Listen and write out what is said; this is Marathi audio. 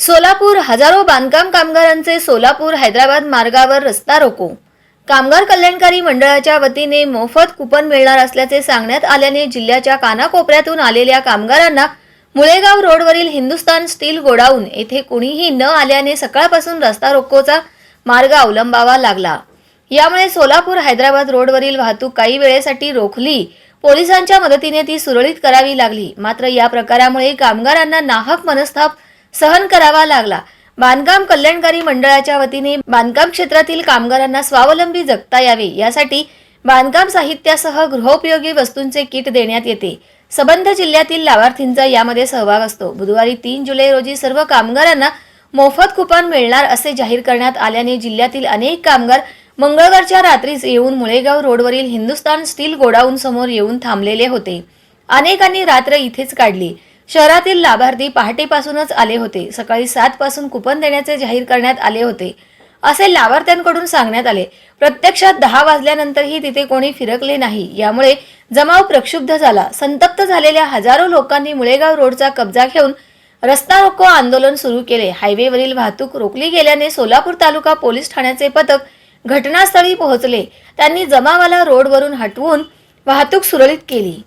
सोलापूर हजारो बांधकाम कामगारांचे सोलापूर हैदराबाद मार्गावर रस्ता रोको। कामगार कल्याणकारी मंडळाच्या वतीने मोफत कुपन मिळणार असल्याचे सांगण्यात आल्याने जिल्ह्याच्या कानाकोपऱ्यातून आलेल्या कामगारांना मुळेगाव रोडवरील हिंदुस्तान स्टील गोडाऊन येथे कुणीही न आल्याने सकाळपासून रस्ता रोकोचा मार्ग अवलंबावा लागला। यामुळे सोलापूर हैदराबाद रोडवरील वाहतूक काही वेळेसाठी रोखली। पोलिसांच्या मदतीने ती सुरळीत करावी लागली। मात्र या प्रकारामुळे कामगारांना नाहक मनस्ताप सहन करावा लागला। बांधकाम कल्याणकारी मंडळाच्या वतीने बांधकाम क्षेत्रातील कामगारांना स्वावलंबी जगता यावे यासाठी बांधकाम साहित्यासह गृहोपयोगी वस्तूंचे किट देण्यात येते। संबंध जिल्ह्यातील लाभार्थींचा यामध्ये सहभाग असतो। बुधवारी 3 जुलै रोजी सर्व कामगारांना मोफत कुपन मिळणार असे जाहीर करण्यात आल्याने जिल्ह्यातील अनेक कामगार मंगळवारच्या रात्रीच येऊन मुळेगाव रोडवरील हिंदुस्तान स्टील गोडाऊन समोर येऊन थांबलेले होते। अनेकांनी रात्र इथेच काढली। शहरातील लाभार्थी पहाटेपासूनच आले होते। सकाळी 7 पासून कुपन देण्याचे जाहीर करण्यात आले होते असे लाभार्थ्यांकडून सांगण्यात आले। प्रत्यक्षात 10 वाजल्यानंतरही तिथे कोणी फिरकले नाही। यामुळे जमाव प्रक्षुब्ध झाला। संतप्त झालेल्या हजारो लोकांनी मुळेगाव रोडचा कब्जा घेऊन रस्ता रोको आंदोलन सुरू केले। हायवेवरील वाहतूक रोखली गेल्याने सोलापूर तालुका पोलीस ठाण्याचे पथक घटनास्थळी पोहोचले। त्यांनी जमावाला रोडवरून हटवून वाहतूक सुरळीत केली।